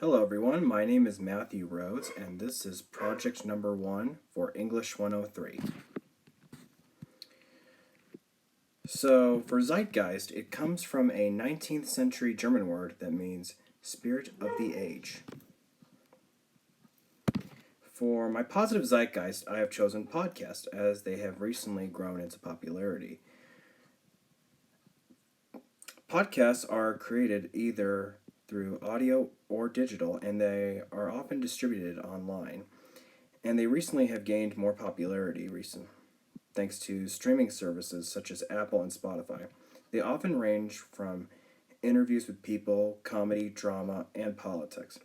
Hello everyone, my name is Matthew Rose and this is project number 1 for English 103. So for Zeitgeist, it comes from a 19th century German word that means spirit of the age. For my positive Zeitgeist, I have chosen podcasts as they have recently grown into popularity. Podcasts are created either through audio or digital, and they are often distributed online. And they recently have gained more popularity thanks to streaming services such as Apple and Spotify. They often range from interviews with people, comedy, drama, and politics.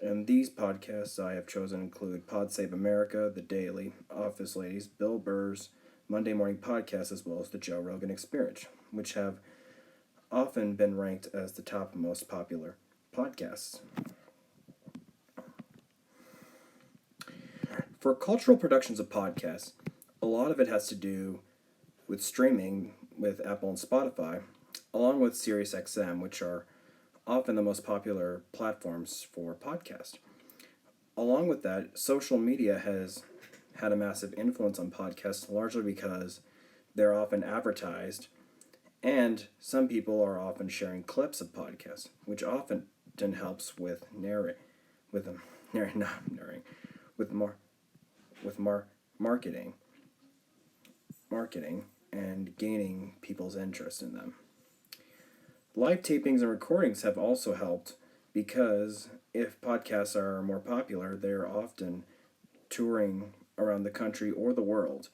And these podcasts I have chosen include Pod Save America, The Daily, Office Ladies, Bill Burr's Monday Morning Podcast, as well as The Joe Rogan Experience, which have often been ranked as the top most popular podcasts. For cultural productions of podcasts, a lot of it has to do with streaming with Apple and Spotify, along with SiriusXM, which are often the most popular platforms for podcasts. Along with that, social media has had a massive influence on podcasts, largely because they're often advertised, and some people are often sharing clips of podcasts, which often helps with marketing and gaining people's interest in them. Live tapings and recordings have also helped because if podcasts are more popular, they're often touring around the country or the world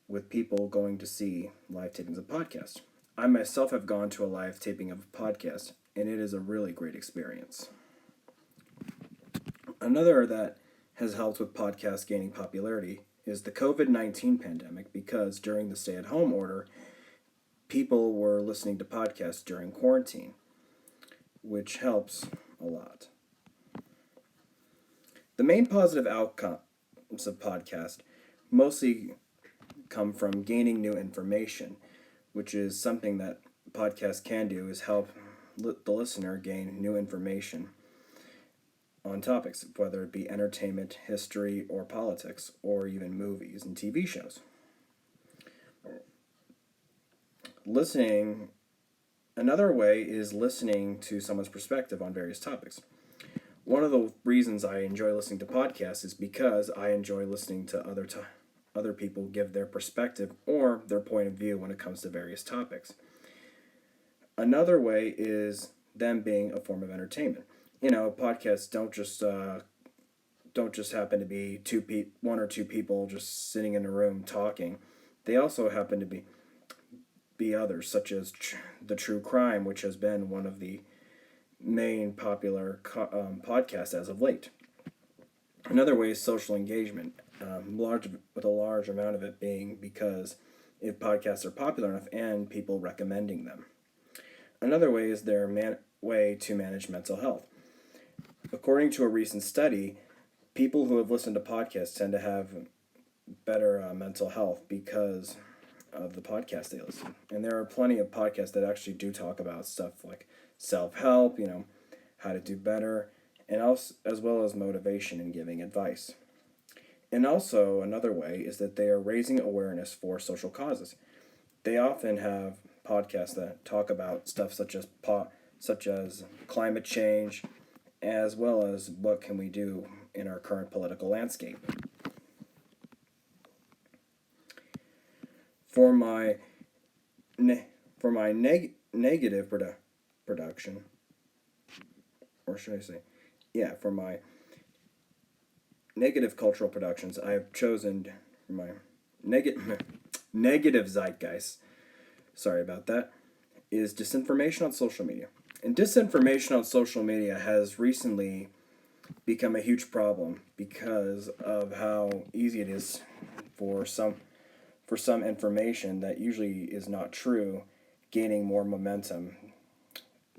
with people going to see live tapings of podcasts. I myself have gone to a live taping of a podcast, and it is a really great experience. Another that has helped with podcasts gaining popularity is the COVID-19 pandemic, because during the stay-at-home order, people were listening to podcasts during quarantine, which helps a lot. The main positive outcomes of podcasts mostly come from gaining new information, which is something that podcasts can do, is help the listener gain new information on topics, whether it be entertainment, history, or politics, or even movies and TV shows. Another way is listening to someone's perspective on various topics. One of the reasons I enjoy listening to podcasts is because I enjoy listening to other people give their perspective or their point of view when it comes to various topics. Another way is them being a form of entertainment. Podcasts don't just happen to be one or two people just sitting in a room talking. They also happen to be others, such as the true crime, which has been one of the main popular podcasts as of late. Another way is social engagement, with a large amount of it being because if podcasts are popular enough and people recommending them. Another way is their way to manage mental health. According to a recent study, people who have listened to podcasts tend to have better mental health because of the podcast they listen. And there are plenty of podcasts that actually do talk about stuff like self-help, how to do better, and also, as well as motivation and giving advice. And also another way is that they are raising awareness for social causes. They often have podcasts that talk about stuff such as climate change, as well as what can we do in our current political landscape. For my negative production, or should I say, for my negative cultural productions, I have chosen my negative zeitgeist. Sorry about that. Is disinformation on social media. And disinformation on social media has recently become a huge problem because of how easy it is for some information that usually is not true gaining more momentum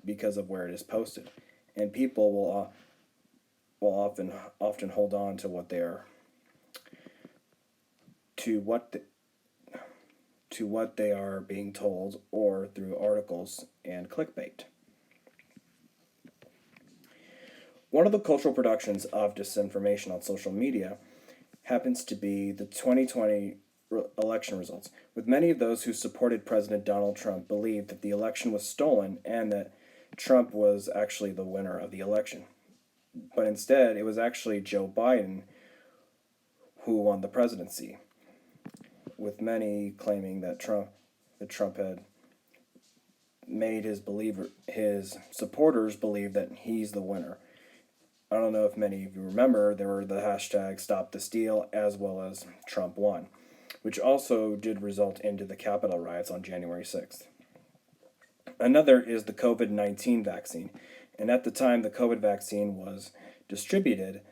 because of where it is posted. And people will often hold on to what they are being told, or through articles and clickbait. One of the cultural productions of disinformation on social media happens to be the 2020 election results, with many of those who supported President Donald Trump believed that the election was stolen and that Trump was actually the winner of the election. But instead, it was actually Joe Biden who won the presidency, with many claiming that Trump had made his supporters believe that he's the winner. I don't know if many of you remember, there were the hashtag Stop the Steal as well as Trump won, which also did result into the Capitol riots on January 6th. Another is the COVID-19 vaccine. And at the time the COVID vaccine was distributed,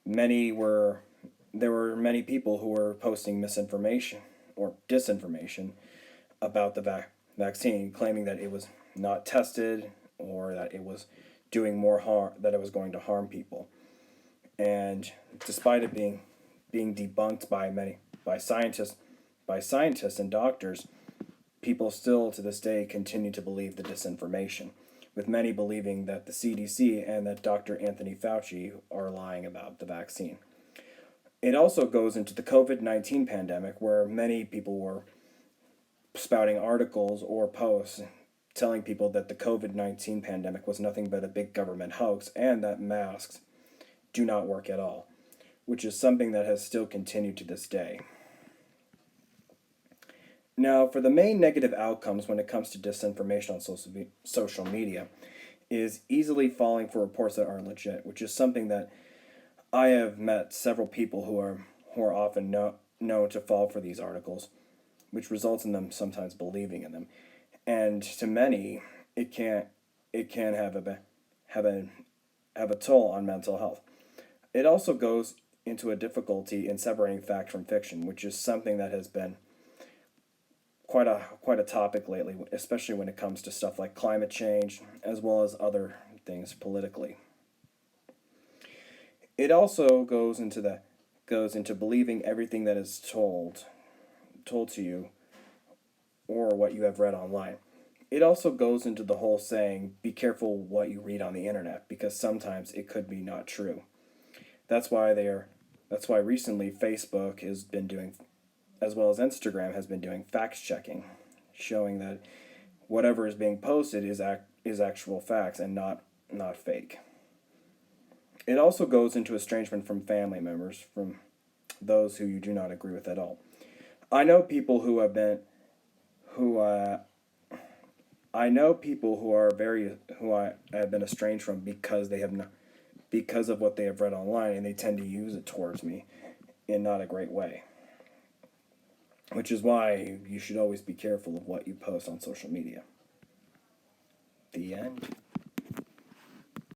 there were many people who were posting misinformation or disinformation about the vaccine, claiming that it was not tested or that it was doing more harm, that it was going to harm people. And despite it being debunked by scientists and doctors, people still to this day continue to believe the disinformation, with many believing that the CDC and that Dr. Anthony Fauci are lying about the vaccine. It also goes into the COVID-19 pandemic, where many people were spouting articles or posts telling people that the COVID-19 pandemic was nothing but a big government hoax and that masks do not work at all, which is something that has still continued to this day. Now, for the main negative outcomes when it comes to disinformation on social media is easily falling for reports that aren't legit, which is something that I have met several people who are often known to fall for these articles, which results in them sometimes believing in them. And to many, it can have a toll on mental health. It also goes into a difficulty in separating fact from fiction, which is something that has been quite a topic lately, especially when it comes to stuff like climate change as well as other things politically. It also goes into believing everything that is told to you or what you have read online. It also goes into the whole saying, be careful what you read on the internet, because sometimes it could be not true. That's why recently Facebook has been doing, as well as Instagram has been doing fact checking, showing that whatever is being posted is actual facts and not fake. It also goes into estrangement from family members, from those who you do not agree with at all. I know people who have been estranged from because of what they have read online, and they tend to use it towards me in not a great way. Which is why you should always be careful of what you post on social media. The end.